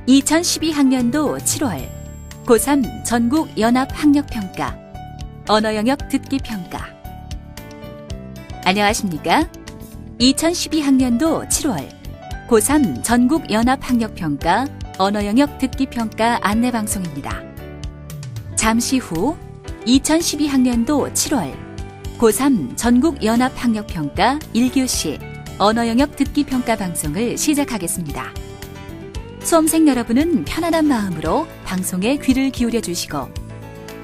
2012학년도 7월 고3 전국 연합 학력평가 언어영역 듣기평가. 안녕하십니까? 2012학년도 7월 고3 전국 연합 학력평가 언어영역 듣기평가 안내방송입니다. 잠시 후 2012학년도 7월 고3 전국 연합 학력평가 1교시 언어영역 듣기평가 방송을 시작하겠습니다. 수험생 여러분은 편안한 마음으로 방송에 귀를 기울여 주시고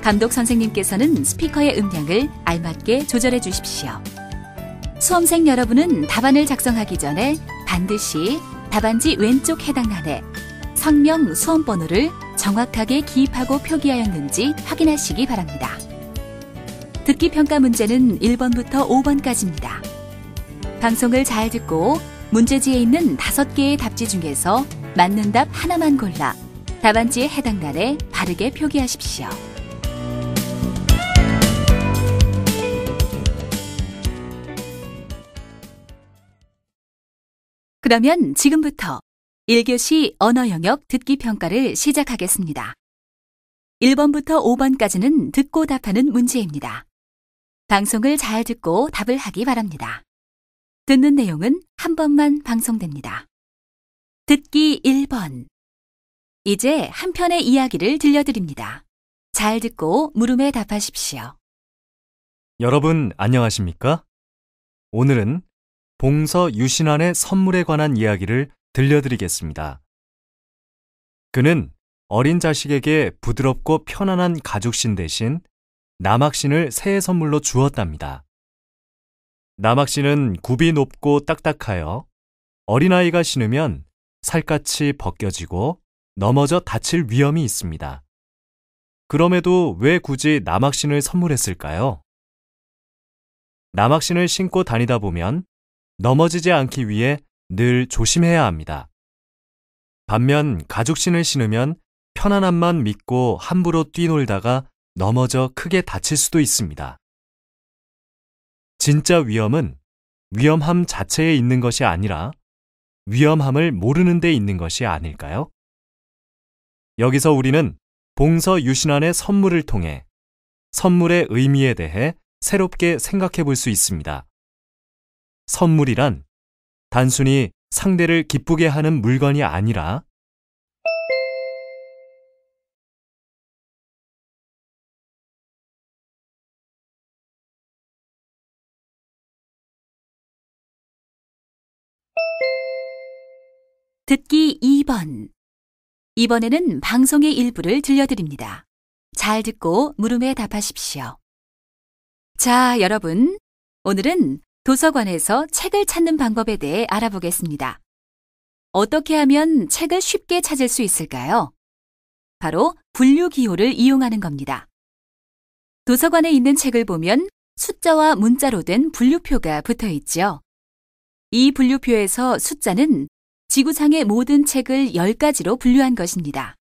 감독 선생님께서는 스피커의 음량을 알맞게 조절해 주십시오. 수험생 여러분은 답안을 작성하기 전에 반드시 답안지 왼쪽 해당란에 성명, 수험번호를 정확하게 기입하고 표기하였는지 확인하시기 바랍니다. 듣기평가 문제는 1번부터 5번까지입니다. 방송을 잘 듣고 문제지에 있는 5개의 답지 중에서 맞는 답 하나만 골라 답안지에 해당란에 바르게 표기하십시오. 그러면 지금부터 1교시 언어영역 듣기평가를 시작하겠습니다. 1번부터 5번까지는 듣고 답하는 문제입니다. 방송을 잘 듣고 답을 하기 바랍니다. 듣는 내용은 한 번만 방송됩니다. 듣기 1번. 이제 한 편의 이야기를 들려드립니다. 잘 듣고 물음에 답하십시오. 여러분 안녕하십니까? 오늘은 봉서 유신안의 선물에 관한 이야기를 들려드리겠습니다. 그는 어린 자식에게 부드럽고 편안한 가죽신 대신 남학신을 새해 선물로 주었답니다. 남학신은 굽이 높고 딱딱하여 어린아이가 신으면 살갗이 벗겨지고 넘어져 다칠 위험이 있습니다. 그럼에도 왜 굳이 남학신을 선물했을까요? 남학신을 신고 다니다 보면 넘어지지 않기 위해 늘 조심해야 합니다. 반면 가죽신을 신으면 편안함만 믿고 함부로 뛰놀다가 넘어져 크게 다칠 수도 있습니다. 진짜 위험은 위험함 자체에 있는 것이 아니라 위험함을 모르는 데 있는 것이 아닐까요? 여기서 우리는 봉서 유신안의 선물을 통해 선물의 의미에 대해 새롭게 생각해 볼 수 있습니다. 선물이란 단순히 상대를 기쁘게 하는 물건이 아니라 듣기 2번. 이번에는 방송의 일부를 들려드립니다. 잘 듣고 물음에 답하십시오. 자, 여러분. 오늘은 도서관에서 책을 찾는 방법에 대해 알아보겠습니다. 어떻게 하면 책을 쉽게 찾을 수 있을까요? 바로 분류기호를 이용하는 겁니다. 도서관에 있는 책을 보면 숫자와 문자로 된 분류표가 붙어 있죠. 이 분류표에서 숫자는 지구상의 모든 책을 10가지로 분류한 것입니다.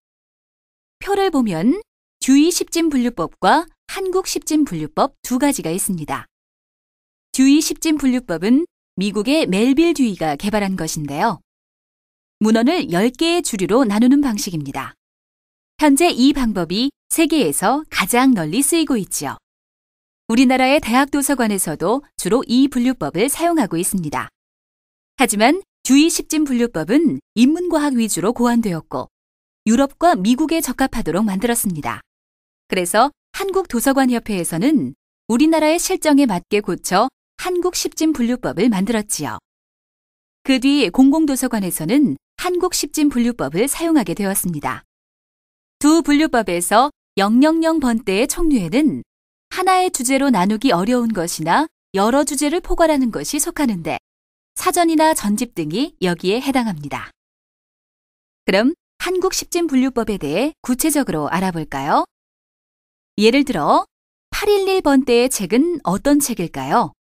표를 보면 듀이 십진분류법과 한국 십진분류법 두 가지가 있습니다. 듀이 십진분류법은 미국의 멜빌 듀이가 개발한 것인데요. 문헌을 10개의 주류로 나누는 방식입니다. 현재 이 방법이 세계에서 가장 널리 쓰이고 있지요. 우리나라의 대학 도서관에서도 주로 이 분류법을 사용하고 있습니다. 하지만 듀이 십진분류법은 인문과학 위주로 고안되었고 유럽과 미국에 적합하도록 만들었습니다. 그래서 한국도서관협회에서는 우리나라의 실정에 맞게 고쳐 한국 십진분류법을 만들었지요. 그 뒤 공공도서관에서는 한국 십진분류법을 사용하게 되었습니다. 두 분류법에서 000번대의 총류에는 하나의 주제로 나누기 어려운 것이나 여러 주제를 포괄하는 것이 속하는데 사전이나 전집 등이 여기에 해당합니다. 그럼 한국 십진분류법에 대해 구체적으로 알아볼까요? 예를 들어 811번대의 책은 어떤 책일까요?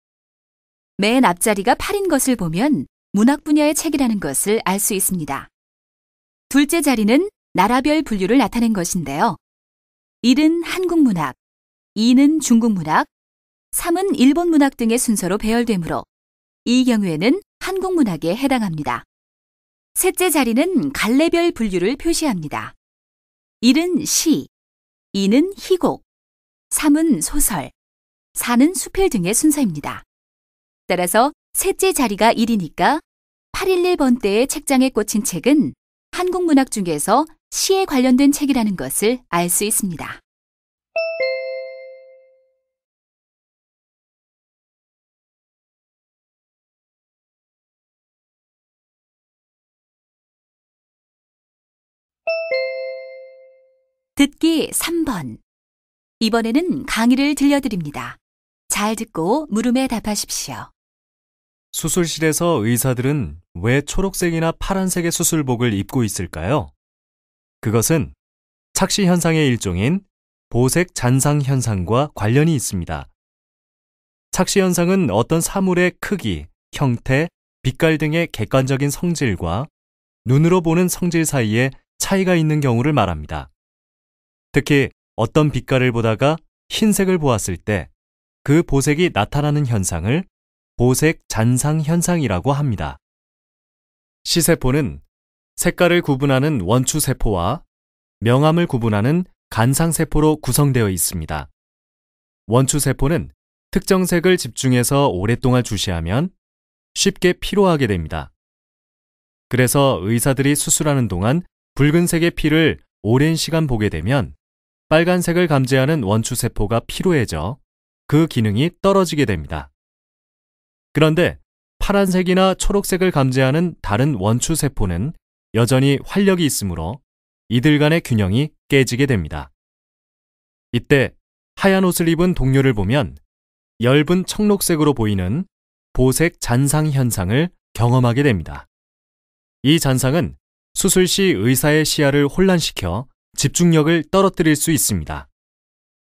맨 앞자리가 8인 것을 보면 문학 분야의 책이라는 것을 알 수 있습니다. 둘째 자리는 나라별 분류를 나타낸 것인데요. 1은 한국문학, 2는 중국문학, 3은 일본문학 등의 순서로 배열되므로 이 경우에는 한국문학에 해당합니다. 셋째 자리는 갈래별 분류를 표시합니다. 1은 시, 2는 희곡, 3은 소설, 4는 수필 등의 순서입니다. 따라서 셋째 자리가 1이니까 811번대의 책장에 꽂힌 책은 한국 문학 중에서 시에 관련된 책이라는 것을 알 수 있습니다. 듣기 3번. 이번에는 강의를 들려드립니다. 잘 듣고 물음에 답하십시오. 수술실에서 의사들은 왜 초록색이나 파란색의 수술복을 입고 있을까요? 그것은 착시 현상의 일종인 보색 잔상 현상과 관련이 있습니다. 착시 현상은 어떤 사물의 크기, 형태, 빛깔 등의 객관적인 성질과 눈으로 보는 성질 사이에 차이가 있는 경우를 말합니다. 특히 어떤 빛깔을 보다가 흰색을 보았을 때 그 보색이 나타나는 현상을 보색 잔상 현상이라고 합니다. 시세포는 색깔을 구분하는 원추세포와 명암을 구분하는 간상세포로 구성되어 있습니다. 원추세포는 특정 색을 집중해서 오랫동안 주시하면 쉽게 피로하게 됩니다. 그래서 의사들이 수술하는 동안 붉은색의 피를 오랜 시간 보게 되면 빨간색을 감지하는 원추세포가 피로해져 그 기능이 떨어지게 됩니다. 그런데 파란색이나 초록색을 감지하는 다른 원추세포는 여전히 활력이 있으므로 이들 간의 균형이 깨지게 됩니다. 이때 하얀 옷을 입은 동료를 보면 엷은 청록색으로 보이는 보색 잔상 현상을 경험하게 됩니다. 이 잔상은 수술 시 의사의 시야를 혼란시켜 집중력을 떨어뜨릴 수 있습니다.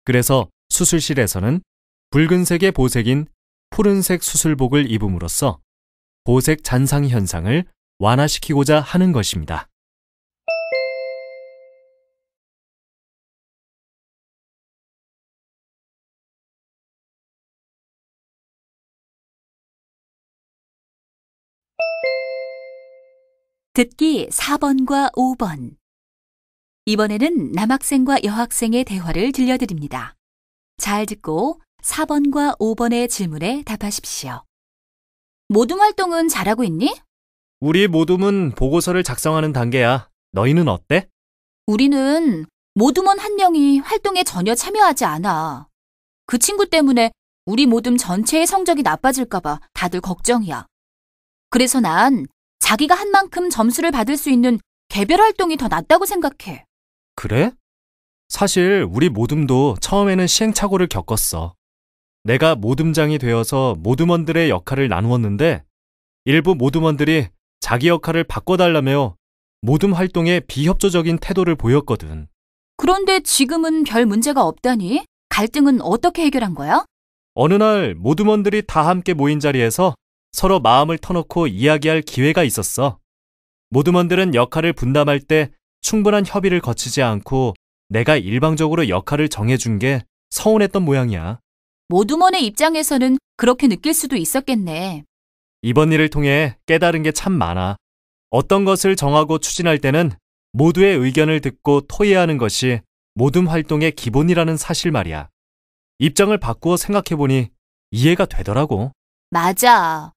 그래서 수술실에서는 붉은색의 보색인 푸른색 수술복을 입음으로써 보색 잔상 현상을 완화시키고자 하는 것입니다. 듣기 4번과 5번. 이번에는 남학생과 여학생의 대화를 들려드립니다. 잘 듣고 4번과 5번의 질문에 답하십시오. 모둠 활동은 잘하고 있니? 우리 모둠은 보고서를 작성하는 단계야. 너희는 어때? 우리는 모둠원 한 명이 활동에 전혀 참여하지 않아. 그 친구 때문에 우리 모둠 전체의 성적이 나빠질까봐 다들 걱정이야. 그래서 난 자기가 한 만큼 점수를 받을 수 있는 개별 활동이 더 낫다고 생각해. 그래? 사실 우리 모둠도 처음에는 시행착오를 겪었어. 내가 모둠장이 되어서 모둠원들의 역할을 나누었는데 일부 모둠원들이 자기 역할을 바꿔달라며 모둠 활동에 비협조적인 태도를 보였거든. 그런데 지금은 별 문제가 없다니? 갈등은 어떻게 해결한 거야? 어느 날 모둠원들이 다 함께 모인 자리에서 서로 마음을 터놓고 이야기할 기회가 있었어. 모둠원들은 역할을 분담할 때 충분한 협의를 거치지 않고 내가 일방적으로 역할을 정해준 게 서운했던 모양이야. 모둠원의 입장에서는 그렇게 느낄 수도 있었겠네. 이번 일을 통해 깨달은 게 참 많아. 어떤 것을 정하고 추진할 때는 모두의 의견을 듣고 토의하는 것이 모둠 활동의 기본이라는 사실 말이야. 입장을 바꾸어 생각해보니 이해가 되더라고. 맞아.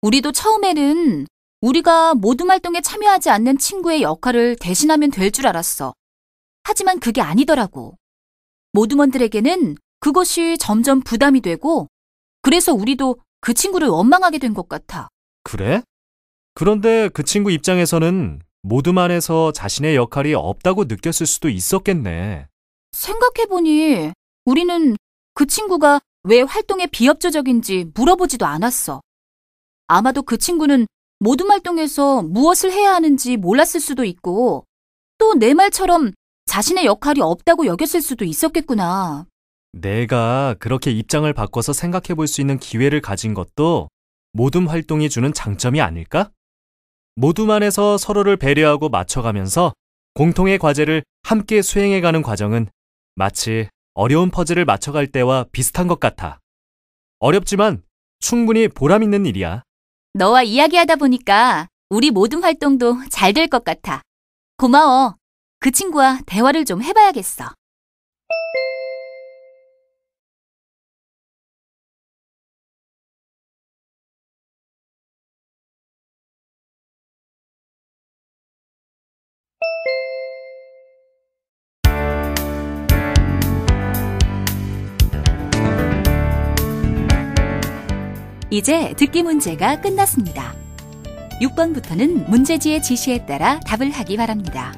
우리도 처음에는 우리가 모둠 활동에 참여하지 않는 친구의 역할을 대신하면 될 줄 알았어. 하지만 그게 아니더라고. 모둠원들에게는 그것이 점점 부담이 되고 그래서 우리도 그 친구를 원망하게 된 것 같아. 그래? 그런데 그 친구 입장에서는 모둠 안에서 자신의 역할이 없다고 느꼈을 수도 있었겠네. 생각해보니 우리는 그 친구가 왜 활동에 비협조적인지 물어보지도 않았어. 아마도 그 친구는 모둠 활동에서 무엇을 해야 하는지 몰랐을 수도 있고 또 내 말처럼 자신의 역할이 없다고 여겼을 수도 있었겠구나. 내가 그렇게 입장을 바꿔서 생각해 볼 수 있는 기회를 가진 것도 모둠 활동이 주는 장점이 아닐까? 모둠 안에서 서로를 배려하고 맞춰가면서 공통의 과제를 함께 수행해가는 과정은 마치 어려운 퍼즐을 맞춰갈 때와 비슷한 것 같아. 어렵지만 충분히 보람 있는 일이야. 너와 이야기하다 보니까 우리 모든 활동도 잘 될 것 같아. 고마워. 그 친구와 대화를 좀 해봐야겠어. 이제 듣기 문제가 끝났습니다. 6번부터는 문제지의 지시에 따라 답을 하기 바랍니다.